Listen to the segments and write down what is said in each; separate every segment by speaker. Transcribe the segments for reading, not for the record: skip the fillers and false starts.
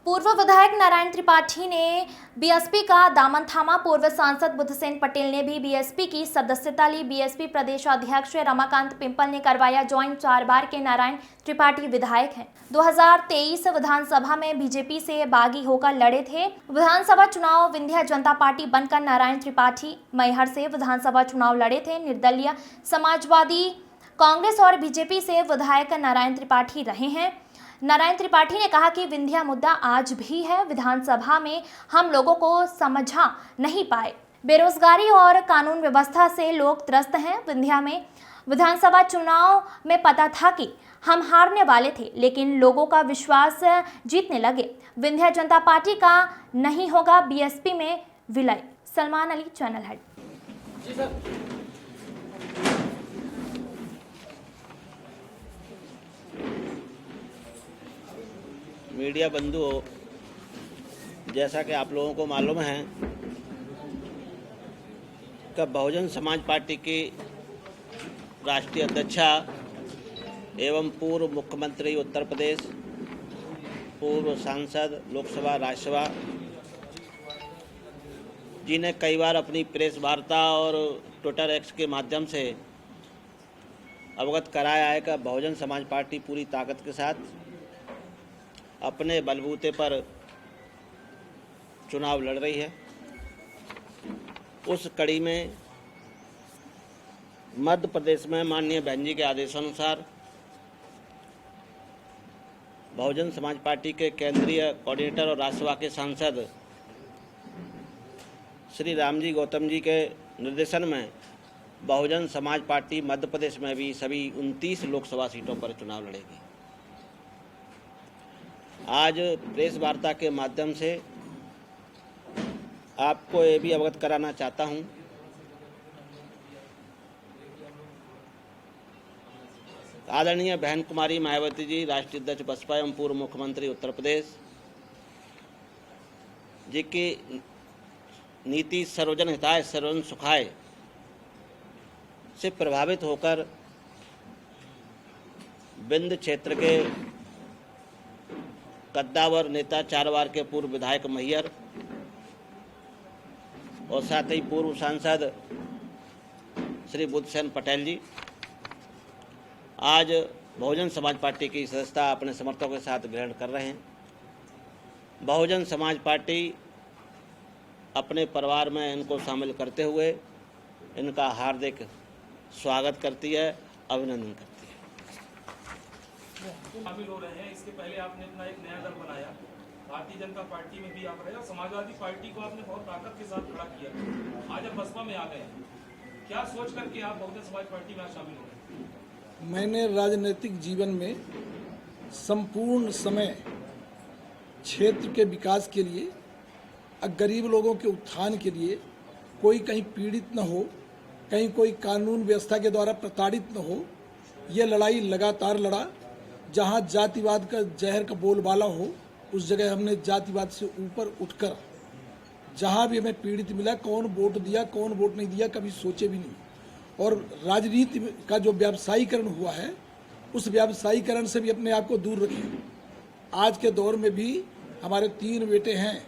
Speaker 1: पूर्व विधायक नारायण त्रिपाठी ने बीएसपी का दामन थामा। पूर्व सांसद बुद्धसेन पटेल ने भी बीएसपी की सदस्यता ली। बीएसपी प्रदेश अध्यक्ष रमाकांत पिंपल ने करवाया ज्वाइन। 4 बार के नारायण त्रिपाठी विधायक हैं। 2023 विधानसभा में बीजेपी से बागी होकर लड़े थे। विधानसभा चुनाव विंध्य जनता पार्टी बनकर नारायण त्रिपाठी मैहर से विधानसभा चुनाव लड़े थे। निर्दलीय समाजवादी कांग्रेस और बीजेपी से विधायक नारायण त्रिपाठी रहे हैं। नारायण त्रिपाठी ने कहा कि विंध्या मुद्दा आज भी है। विधानसभा में हम लोगों को समझा नहीं पाए। बेरोजगारी और कानून व्यवस्था से लोग त्रस्त हैं। विंध्या में विधानसभा चुनाव में पता था कि हम हारने वाले थे, लेकिन लोगों का विश्वास जीतने लगे। विंध्या जनता पार्टी का नहीं होगा बीएसपी में विलय। Salman Ali, channel head.
Speaker 2: जी सर।
Speaker 3: मीडिया बंधुओं, जैसा कि आप लोगों को मालूम है कि बहुजन समाज पार्टी की राष्ट्रीय अध्यक्षा एवं पूर्व मुख्यमंत्री उत्तर प्रदेश, पूर्व सांसद लोकसभा राज्यसभा जी ने कई बार अपनी प्रेस वार्ता और ट्विटर एक्स के माध्यम से अवगत कराया है कि बहुजन समाज पार्टी पूरी ताकत के साथ अपने बलबूते पर चुनाव लड़ रही है। उस कड़ी में मध्य प्रदेश में माननीय बहन जी के आदेशानुसार बहुजन समाज पार्टी के केंद्रीय कोऑर्डिनेटर और राज्यसभा के सांसद श्री रामजी गौतम जी के निर्देशन में बहुजन समाज पार्टी मध्य प्रदेश में भी सभी 29 लोकसभा सीटों पर चुनाव लड़ेगी। आज प्रेस वार्ता के माध्यम से आपको ये भी अवगत कराना चाहता हूं आदरणीय बहन कुमारी मायावती जी, राष्ट्रीय अध्यक्ष बसपा एवं पूर्व मुख्यमंत्री उत्तर प्रदेश जी की नीति सर्वजन हिताय सर्वजन सुखाय से प्रभावित होकर बिंद क्षेत्र के कद्दावर नेता, 4 बार के पूर्व विधायक मैहर और साथ ही पूर्व सांसद श्री बुद्धसेन पटेल जी आज बहुजन समाज पार्टी की सदस्यता अपने समर्थकों के साथ ग्रहण कर रहे हैं। बहुजन समाज पार्टी अपने परिवार में इनको शामिल करते हुए इनका हार्दिक स्वागत करती है, अभिनंदन करती है।
Speaker 2: शामिल हो रहे हैं। इसके पहले आपने अपना एक नया दल बनाया, भारतीय जनता पार्टी में भी आप रहे और समाजवादी पार्टी को आपने बहुत ताकत के साथ खड़ा किया। आज आप बसपा में आ गए हैं, क्या सोच करके आप बहुजन समाज पार्टी में शामिल हो रहे हैं?
Speaker 4: मैंने राजनीतिक जीवन में संपूर्ण समय क्षेत्र के विकास के लिए, गरीब लोगों के उत्थान के लिए, कोई कहीं पीड़ित न हो, कहीं कोई कानून व्यवस्था के द्वारा प्रताड़ित न हो, ये लड़ाई लगातार लड़ा। जहाँ जातिवाद का जहर का बोलबाला हो, उस जगह हमने जातिवाद से ऊपर उठकर जहाँ भी हमें पीड़ित मिला, कौन वोट दिया कौन वोट नहीं दिया कभी सोचे भी नहीं। और राजनीति का जो व्यावसायीकरण हुआ है, उस व्यावसायीकरण से भी अपने आप को दूर रखें। आज के दौर में भी हमारे 3 बेटे हैं।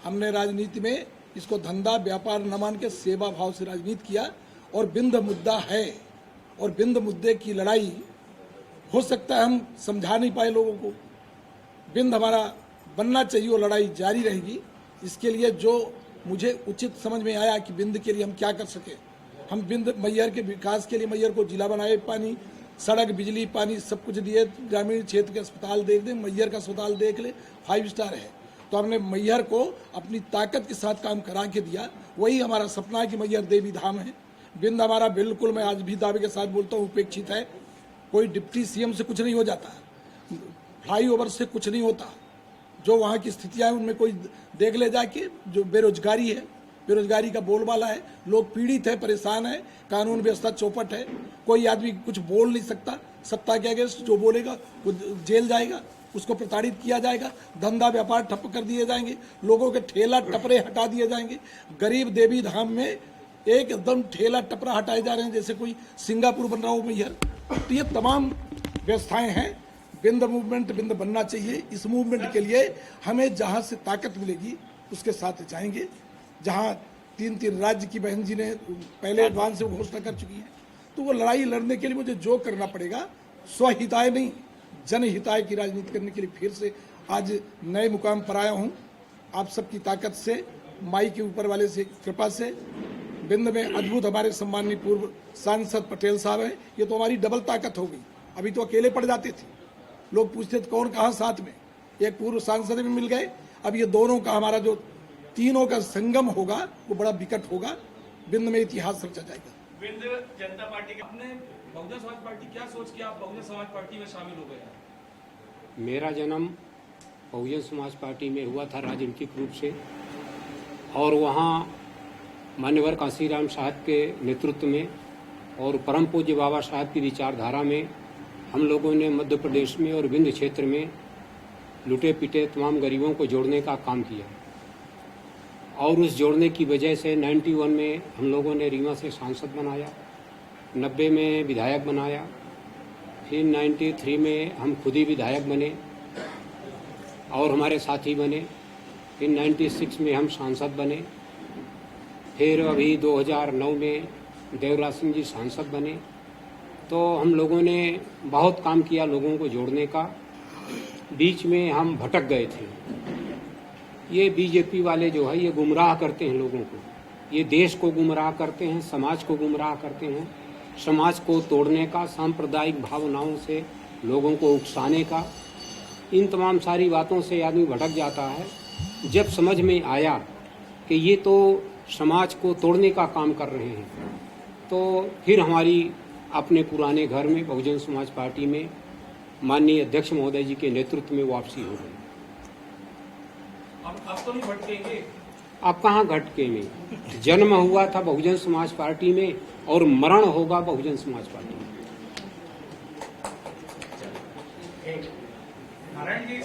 Speaker 4: हमने राजनीति में इसको धंधा व्यापार न मान के सेवा भाव से राजनीति किया और बिंद मुद्दा है। और बिंद मुद्दे की लड़ाई हो सकता है हम समझा नहीं पाए लोगों को, बिंद हमारा बनना चाहिए, वो लड़ाई जारी रहेगी। इसके लिए जो मुझे उचित समझ में आया कि बिंद के लिए हम क्या कर सके, हम बिंद मैहर के विकास के लिए मैहर को जिला बनाए, पानी सड़क बिजली पानी सब कुछ दिए, ग्रामीण क्षेत्र के अस्पताल देख दें, मैहर का अस्पताल देख ले 5 स्टार है। तो हमने मैहर को अपनी ताकत के साथ काम करा के दिया। वही हमारा सपना है कि मैहर देवी धाम है। बिंद हमारा बिल्कुल, मैं आज भी दावे के साथ बोलता हूँ, उपेक्षित है। कोई डिप्टी सीएम से कुछ नहीं हो जाता, फ्लाईओवर से कुछ नहीं होता। जो वहाँ की स्थितियाँ हैं उनमें कोई देख ले जाके, जो बेरोजगारी है, बेरोजगारी का बोलबाला है, लोग पीड़ित है, परेशान है, कानून व्यवस्था चौपट है, कोई आदमी कुछ बोल नहीं सकता। सत्ता के आगे जो बोलेगा वो जेल जाएगा, उसको प्रताड़ित किया जाएगा, धंधा व्यापार ठप कर दिए जाएंगे, लोगों के ठेला टपरे हटा दिए जाएंगे। गरीब देवी धाम में एकदम ठेला टपरा हटाए जा रहे हैं जैसे कोई सिंगापुर बन रहा हो मैहर। तो ये तमाम व्यवस्थाएं हैं बिंद मूवमेंट बिंद बनना चाहिए। इस मूवमेंट के लिए हमें जहां से ताकत मिलेगी उसके साथ जाएंगे। जहां 3 राज्य की बहन जी ने पहले एडवांस से घोषणा कर चुकी है, तो वो लड़ाई लड़ने के लिए मुझे जो करना पड़ेगा, स्वहिताय नहीं जनहिताय की राजनीति करने के लिए फिर से आज नए मुकाम पर आया हूं। आप सबकी ताकत से, माई के ऊपर वाले से कृपा से, बिंद में अद्भुत हमारे सम्माननीय पूर्व सांसद पटेल साहब हैं। ये तो हमारी डबल ताकत हो गई। अभी तो अकेले पड़ जाते थे, लोग पूछते थे कौन कहाँ साथ में, एक पूर्व सांसद भी मिल गए। अब ये दोनों का, हमारा जो तीनों का संगम होगा वो बड़ा विकट होगा। बिंद में इतिहास रचा जाएगा।
Speaker 2: बिंद जनता पार्टी का अपने बहुजन समाज पार्टी क्या सोच के आप बहुजन समाज पार्टी में शामिल हो गए हैं?
Speaker 5: मेरा जन्म बहुजन समाज पार्टी में हुआ था राजनीतिक रूप से, और वहाँ मान्यवर कांसीराम साहब के नेतृत्व में और परम पूज्य बाबा साहब की विचारधारा में हम लोगों ने मध्य प्रदेश में और विंध्य क्षेत्र में लुटे पिटे तमाम गरीबों को जोड़ने का काम किया। और उस जोड़ने की वजह से 91 में हम लोगों ने रीवा से सांसद बनाया, 90 में विधायक बनाया, फिर 93 में हम खुद ही विधायक बने और हमारे साथी बने, फिर 96 में हम सांसद बने, फिर अभी 2009 में देवराज सिंह जी सांसद बने। तो हम लोगों ने बहुत काम किया लोगों को जोड़ने का। बीच में हम भटक गए थे। ये बीजेपी वाले जो है ये गुमराह करते हैं लोगों को, ये देश को गुमराह करते हैं, समाज को गुमराह करते हैं। समाज को तोड़ने का, सांप्रदायिक भावनाओं से लोगों को उकसाने का, इन तमाम सारी बातों से आदमी भटक जाता है। जब समझ में आया कि ये तो समाज को तोड़ने का काम कर रहे हैं, तो फिर हमारी अपने पुराने घर में बहुजन समाज पार्टी में माननीय अध्यक्ष महोदय जी के नेतृत्व में वापसी हो गई।
Speaker 2: अब तो नहीं भटकेंगे?
Speaker 5: आप कहाँ भटकेंगे? जन्म हुआ था बहुजन समाज पार्टी में और मरण होगा बहुजन समाज पार्टी में।